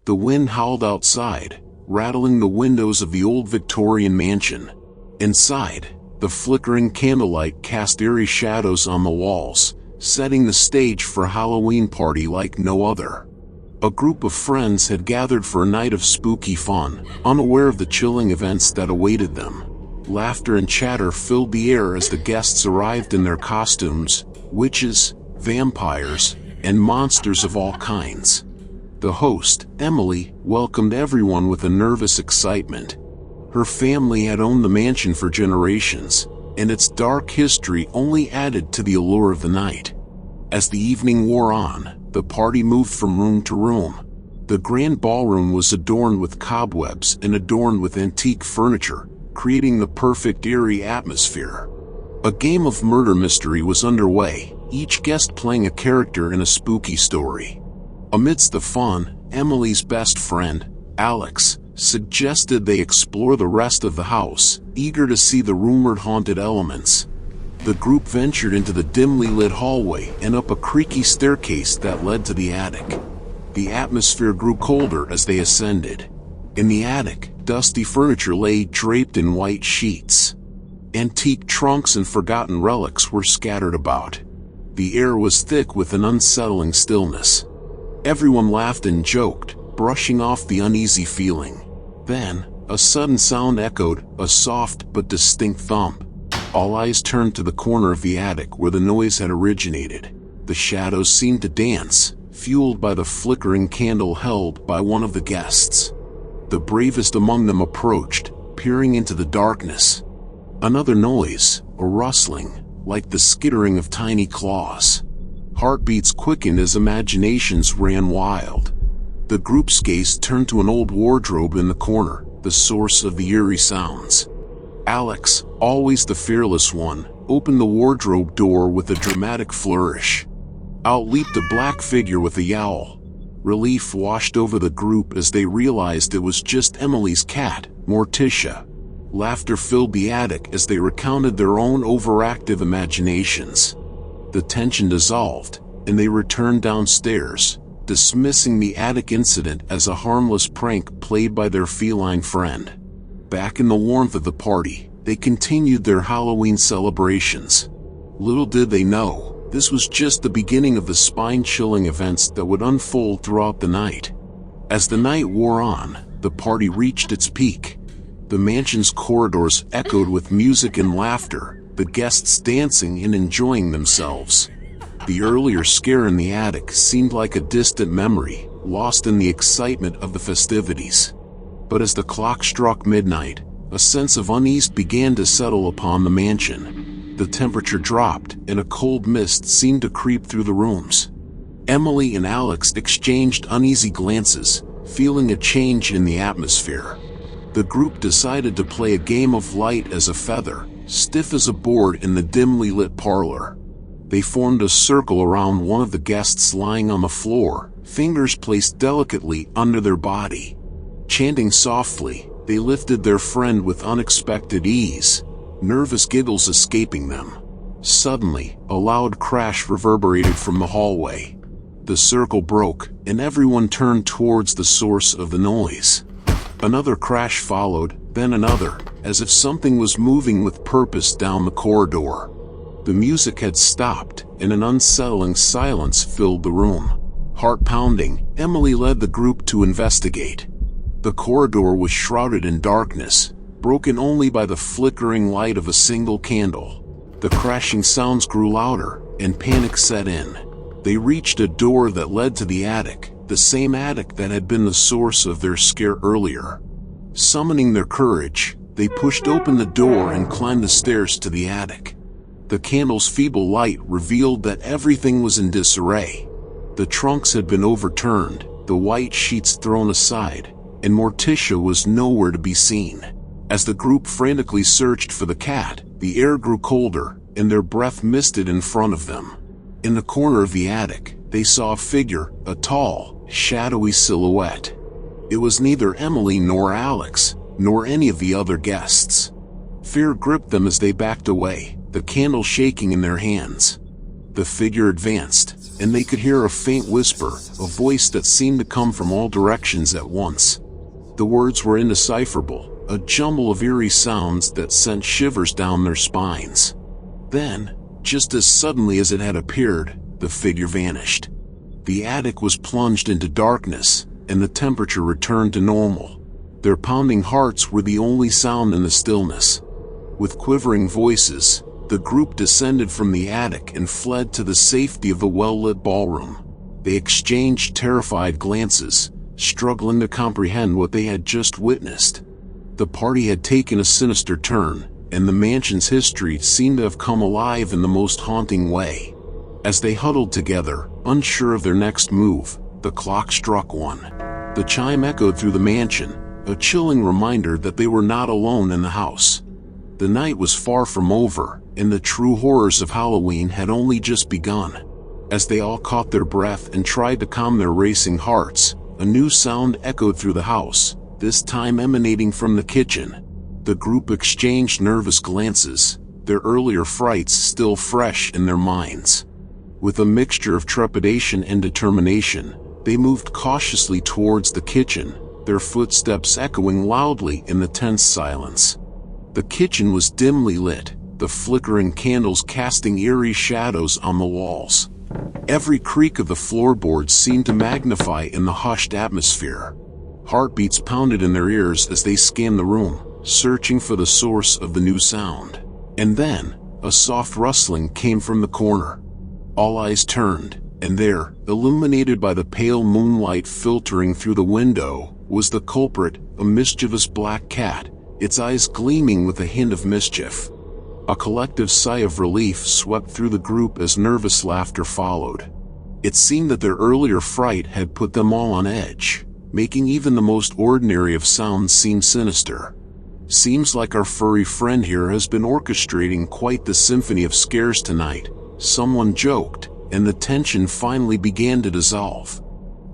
The wind howled outside, rattling the windows of the old Victorian mansion. Inside, the flickering candlelight cast eerie shadows on the walls, setting the stage for a Halloween party like no other. A group of friends had gathered for a night of spooky fun, unaware of the chilling events that awaited them. Laughter and chatter filled the air as the guests arrived in their costumes, witches, vampires, and monsters of all kinds. The host, Emily, welcomed everyone with a nervous excitement. Her family had owned the mansion for generations, and its dark history only added to the allure of the night. As the evening wore on, the party moved from room to room. The grand ballroom was adorned with cobwebs and adorned with antique furniture, creating the perfect eerie atmosphere. A game of murder mystery was underway, each guest playing a character in a spooky story. Amidst the fun, Emily's best friend, Alex, suggested they explore the rest of the house, eager to see the rumored haunted elements. The group ventured into the dimly lit hallway and up a creaky staircase that led to the attic. The atmosphere grew colder as they ascended. In the attic, dusty furniture lay draped in white sheets. Antique trunks and forgotten relics were scattered about. The air was thick with an unsettling stillness. Everyone laughed and joked, brushing off the uneasy feeling. Then, a sudden sound echoed, a soft but distinct thump. All eyes turned to the corner of the attic where the noise had originated. The shadows seemed to dance, fueled by the flickering candle held by one of the guests. The bravest among them approached, peering into the darkness. Another noise, a rustling, like the skittering of tiny claws. Heartbeats quickened as imaginations ran wild. The group's gaze turned to an old wardrobe in the corner, the source of the eerie sounds. Alex, always the fearless one, opened the wardrobe door with a dramatic flourish. Out leaped a black figure with a yowl. Relief washed over the group as they realized it was just Emily's cat, Morticia. Laughter filled the attic as they recounted their own overactive imaginations. The tension dissolved, and they returned downstairs, dismissing the attic incident as a harmless prank played by their feline friend. Back in the warmth of the party, they continued their Halloween celebrations. Little did they know, this was just the beginning of the spine-chilling events that would unfold throughout the night. As the night wore on, the party reached its peak. The mansion's corridors echoed with music and laughter, the guests dancing and enjoying themselves. The earlier scare in the attic seemed like a distant memory, lost in the excitement of the festivities. But as the clock struck midnight, a sense of unease began to settle upon the mansion. The temperature dropped, and a cold mist seemed to creep through the rooms. Emily and Alex exchanged uneasy glances, feeling a change in the atmosphere. The group decided to play a game of light as a feather, stiff as a board in the dimly lit parlor. They formed a circle around one of the guests lying on the floor, fingers placed delicately under their body. Chanting softly, they lifted their friend with unexpected ease, nervous giggles escaping them. Suddenly, a loud crash reverberated from the hallway. The circle broke, and everyone turned towards the source of the noise. Another crash followed, then another, as if something was moving with purpose down the corridor. The music had stopped, and an unsettling silence filled the room. Heart pounding, Emily led the group to investigate. The corridor was shrouded in darkness, broken only by the flickering light of a single candle. The crashing sounds grew louder, and panic set in. They reached a door that led to the attic, the same attic that had been the source of their scare earlier. Summoning their courage, they pushed open the door and climbed the stairs to the attic. The candle's feeble light revealed that everything was in disarray. The trunks had been overturned, the white sheets thrown aside, and Morticia was nowhere to be seen. As the group frantically searched for the cat, the air grew colder, and their breath misted in front of them. In the corner of the attic, they saw a figure, a tall, shadowy silhouette. It was neither Emily nor Alex, nor any of the other guests. Fear gripped them as they backed away, the candle shaking in their hands. The figure advanced, and they could hear a faint whisper, a voice that seemed to come from all directions at once. The words were indecipherable, a jumble of eerie sounds that sent shivers down their spines. Then, just as suddenly as it had appeared, the figure vanished. The attic was plunged into darkness, and the temperature returned to normal. Their pounding hearts were the only sound in the stillness. With quivering voices, the group descended from the attic and fled to the safety of the well-lit ballroom. They exchanged terrified glances, struggling to comprehend what they had just witnessed. The party had taken a sinister turn, and the mansion's history seemed to have come alive in the most haunting way. As they huddled together, unsure of their next move, the clock struck 1. The chime echoed through the mansion, a chilling reminder that they were not alone in the house. The night was far from over, and the true horrors of Halloween had only just begun. As they all caught their breath and tried to calm their racing hearts, a new sound echoed through the house, this time emanating from the kitchen. The group exchanged nervous glances, their earlier frights still fresh in their minds. With a mixture of trepidation and determination, they moved cautiously towards the kitchen, their footsteps echoing loudly in the tense silence. The kitchen was dimly lit, the flickering candles casting eerie shadows on the walls. Every creak of the floorboards seemed to magnify in the hushed atmosphere. Heartbeats pounded in their ears as they scanned the room, searching for the source of the new sound. And then, a soft rustling came from the corner. All eyes turned, and there, illuminated by the pale moonlight filtering through the window, was the culprit, a mischievous black cat, its eyes gleaming with a hint of mischief. A collective sigh of relief swept through the group as nervous laughter followed. It seemed that their earlier fright had put them all on edge, making even the most ordinary of sounds seem sinister. "Seems like our furry friend here has been orchestrating quite the symphony of scares tonight," someone joked, and the tension finally began to dissolve.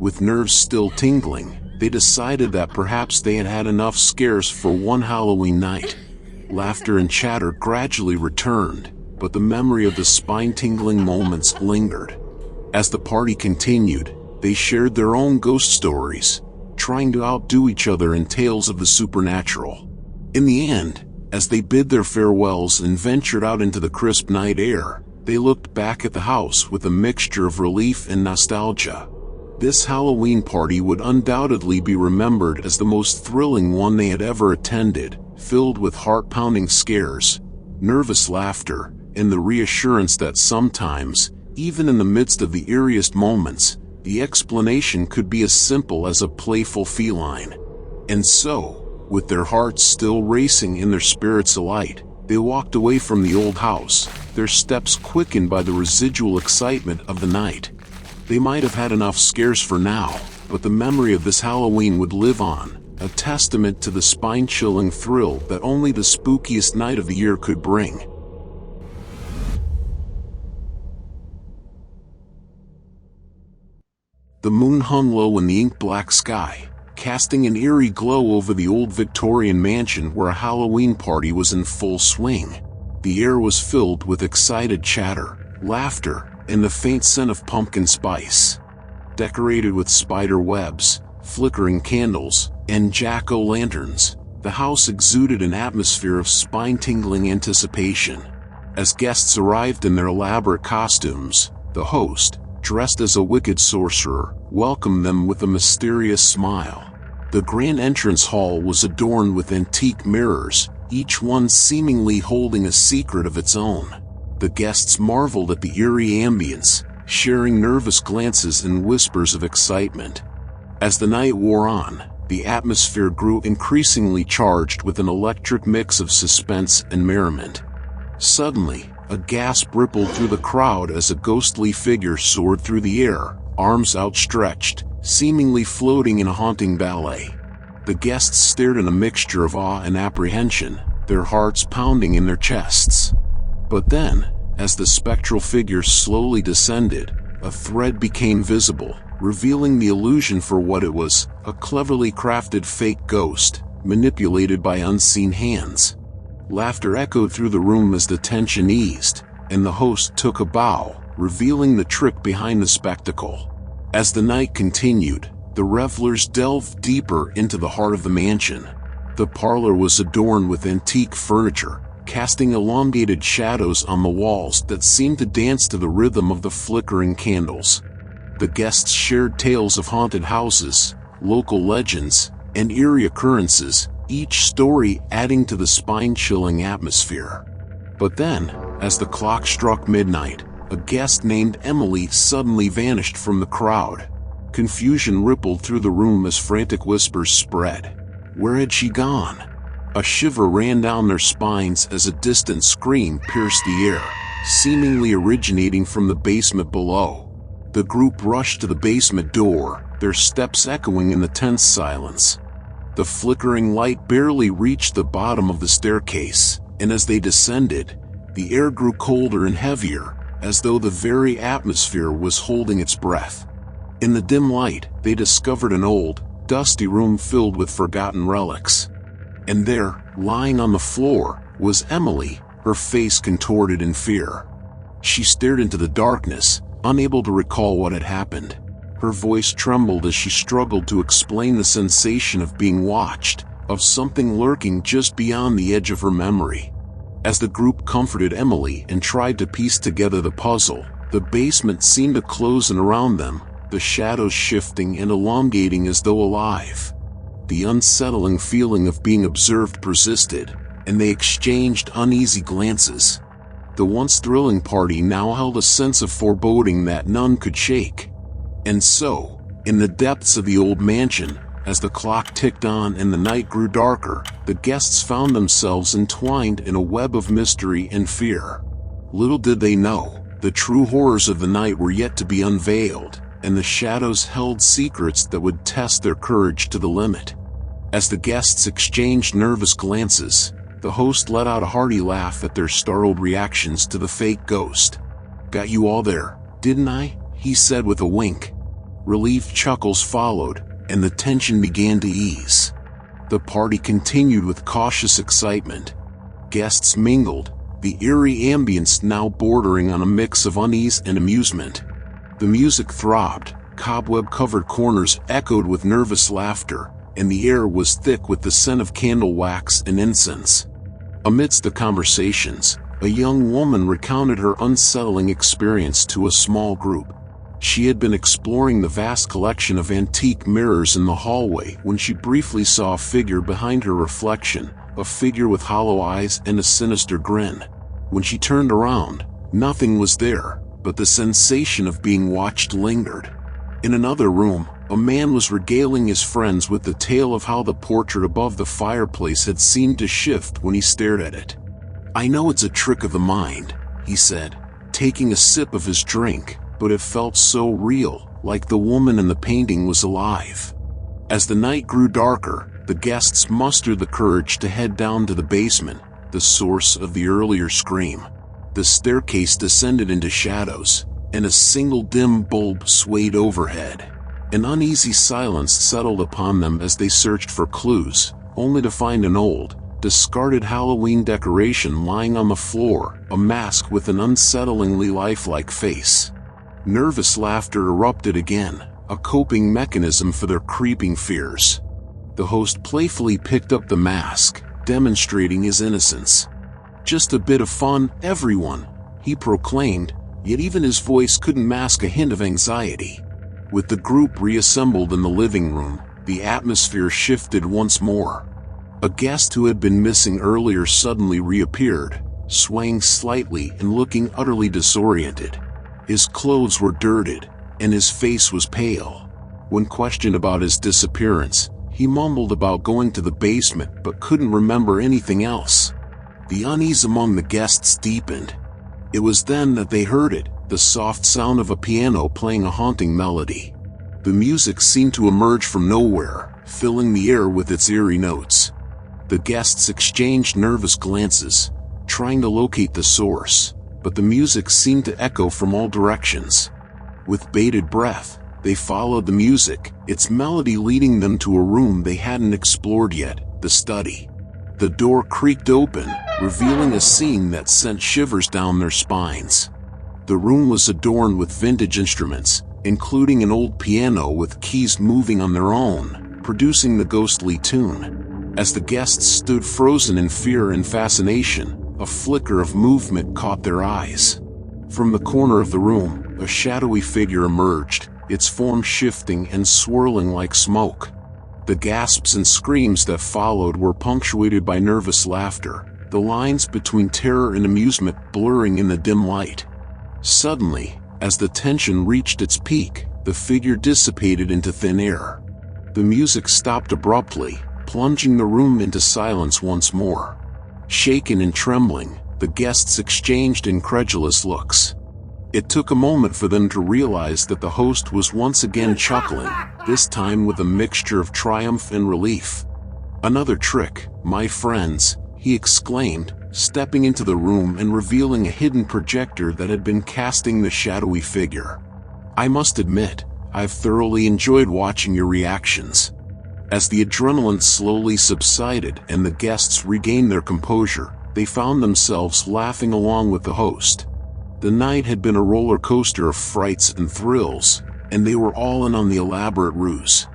With nerves still tingling, they decided that perhaps they had had enough scares for one Halloween night. Laughter and chatter gradually returned, but the memory of the spine-tingling moments lingered. As the party continued, they shared their own ghost stories, trying to outdo each other in tales of the supernatural. In the end, as they bid their farewells and ventured out into the crisp night air, they looked back at the house with a mixture of relief and nostalgia. This Halloween party would undoubtedly be remembered as the most thrilling one they had ever attended, filled with heart-pounding scares, nervous laughter, and the reassurance that sometimes, even in the midst of the eeriest moments, the explanation could be as simple as a playful feline. And so, with their hearts still racing and their spirits alight, they walked away from the old house, their steps quickened by the residual excitement of the night. They might have had enough scares for now, but the memory of this Halloween would live on, a testament to the spine-chilling thrill that only the spookiest night of the year could bring. The moon hung low in the ink-black sky, casting an eerie glow over the old Victorian mansion where a Halloween party was in full swing. The air was filled with excited chatter, laughter, and the faint scent of pumpkin spice. Decorated with spider webs, flickering candles, and jack-o'-lanterns, the house exuded an atmosphere of spine-tingling anticipation. As guests arrived in their elaborate costumes, the host, dressed as a wicked sorcerer, welcomed them with a mysterious smile. The grand entrance hall was adorned with antique mirrors, each one seemingly holding a secret of its own. The guests marveled at the eerie ambience, sharing nervous glances and whispers of excitement. As the night wore on, the atmosphere grew increasingly charged with an electric mix of suspense and merriment. Suddenly, a gasp rippled through the crowd as a ghostly figure soared through the air, arms outstretched, seemingly floating in a haunting ballet. The guests stared in a mixture of awe and apprehension, their hearts pounding in their chests. But then, as the spectral figure slowly descended, a thread became visible, revealing the illusion for what it was, a cleverly crafted fake ghost, manipulated by unseen hands. Laughter echoed through the room as the tension eased, and the host took a bow, revealing the trick behind the spectacle. As the night continued, the revelers delved deeper into the heart of the mansion. The parlor was adorned with antique furniture, casting elongated shadows on the walls that seemed to dance to the rhythm of the flickering candles. The guests shared tales of haunted houses, local legends, and eerie occurrences, each story adding to the spine-chilling atmosphere. But then, as the clock struck midnight, a guest named Emily suddenly vanished from the crowd. Confusion rippled through the room as frantic whispers spread. Where had she gone? A shiver ran down their spines as a distant scream pierced the air, seemingly originating from the basement below. The group rushed to the basement door, their steps echoing in the tense silence. The flickering light barely reached the bottom of the staircase, and as they descended, the air grew colder and heavier, as though the very atmosphere was holding its breath. In the dim light, they discovered an old, dusty room filled with forgotten relics. And there, lying on the floor, was Emily, her face contorted in fear. She stared into the darkness, unable to recall what had happened. Her voice trembled as she struggled to explain the sensation of being watched, of something lurking just beyond the edge of her memory. As the group comforted Emily and tried to piece together the puzzle, the basement seemed to close in around them, the shadows shifting and elongating as though alive. The unsettling feeling of being observed persisted, and they exchanged uneasy glances. The once thrilling party now held a sense of foreboding that none could shake. And so, in the depths of the old mansion, as the clock ticked on and the night grew darker, the guests found themselves entwined in a web of mystery and fear. Little did they know, the true horrors of the night were yet to be unveiled, and the shadows held secrets that would test their courage to the limit. As the guests exchanged nervous glances, the host let out a hearty laugh at their startled reactions to the fake ghost. "Got you all there, didn't I?" he said with a wink. Relieved chuckles followed, and the tension began to ease. The party continued with cautious excitement. Guests mingled, the eerie ambience now bordering on a mix of unease and amusement. The music throbbed, cobweb-covered corners echoed with nervous laughter, and the air was thick with the scent of candle wax and incense. Amidst the conversations, a young woman recounted her unsettling experience to a small group. She had been exploring the vast collection of antique mirrors in the hallway when she briefly saw a figure behind her reflection, a figure with hollow eyes and a sinister grin. When she turned around, nothing was there, but the sensation of being watched lingered. In another room, a man was regaling his friends with the tale of how the portrait above the fireplace had seemed to shift when he stared at it. "I know it's a trick of the mind," he said, taking a sip of his drink, but it felt so real, like the woman in the painting was alive. As the night grew darker, the guests mustered the courage to head down to the basement, the source of the earlier scream. The staircase descended into shadows, and a single dim bulb swayed overhead. An uneasy silence settled upon them as they searched for clues, only to find an old, discarded Halloween decoration lying on the floor, a mask with an unsettlingly lifelike face. Nervous laughter erupted again, a coping mechanism for their creeping fears. The host playfully picked up the mask, demonstrating his innocence. "Just a bit of fun, everyone," he proclaimed, yet even his voice couldn't mask a hint of anxiety. With the group reassembled in the living room, the atmosphere shifted once more. A guest who had been missing earlier suddenly reappeared, swaying slightly and looking utterly disoriented. His clothes were dirted, and his face was pale. When questioned about his disappearance, he mumbled about going to the basement but couldn't remember anything else. The unease among the guests deepened. It was then that they heard it, the soft sound of a piano playing a haunting melody. The music seemed to emerge from nowhere, filling the air with its eerie notes. The guests exchanged nervous glances, trying to locate the source, but the music seemed to echo from all directions. With bated breath, they followed the music, its melody leading them to a room they hadn't explored yet, the study. The door creaked open, revealing a scene that sent shivers down their spines. The room was adorned with vintage instruments, including an old piano with keys moving on their own, producing the ghostly tune. As the guests stood frozen in fear and fascination, a flicker of movement caught their eyes. From the corner of the room, a shadowy figure emerged, its form shifting and swirling like smoke. The gasps and screams that followed were punctuated by nervous laughter, the lines between terror and amusement blurring in the dim light. Suddenly, as the tension reached its peak, the figure dissipated into thin air. The music stopped abruptly, plunging the room into silence once more. Shaken and trembling, the guests exchanged incredulous looks. It took a moment for them to realize that the host was once again chuckling, this time with a mixture of triumph and relief. "Another trick, my friends," he exclaimed, stepping into the room and revealing a hidden projector that had been casting the shadowy figure. "I must admit, I've thoroughly enjoyed watching your reactions." As the adrenaline slowly subsided and the guests regained their composure, they found themselves laughing along with the host. The night had been a roller coaster of frights and thrills, and they were all in on the elaborate ruse.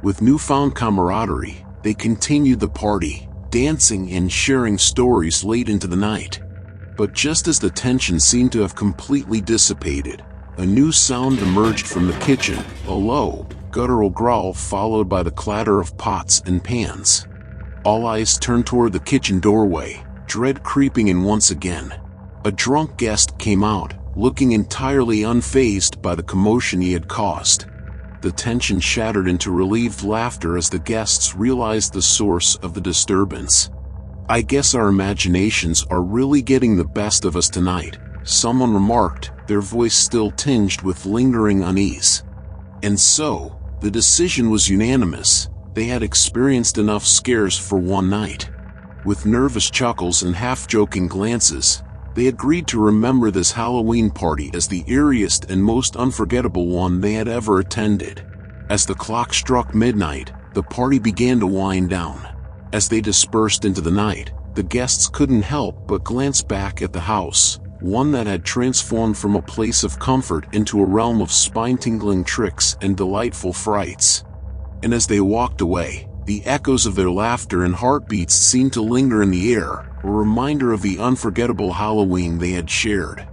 With newfound camaraderie, they continued the party, dancing and sharing stories late into the night. But just as the tension seemed to have completely dissipated, a new sound emerged from the kitchen, a low, guttural growl followed by the clatter of pots and pans. All eyes turned toward the kitchen doorway, dread creeping in once again. A drunk guest came out, looking entirely unfazed by the commotion he had caused. The tension shattered into relieved laughter as the guests realized the source of the disturbance. "I guess our imaginations are really getting the best of us tonight," someone remarked, their voice still tinged with lingering unease. And so, the decision was unanimous. They had experienced enough scares for one night. With nervous chuckles and half-joking glances, they agreed to remember this Halloween party as the eeriest and most unforgettable one they had ever attended. As the clock struck midnight, the party began to wind down. As they dispersed into the night, the guests couldn't help but glance back at the house, one that had transformed from a place of comfort into a realm of spine-tingling tricks and delightful frights. And as they walked away, the echoes of their laughter and heartbeats seemed to linger in the air, a reminder of the unforgettable Halloween they had shared.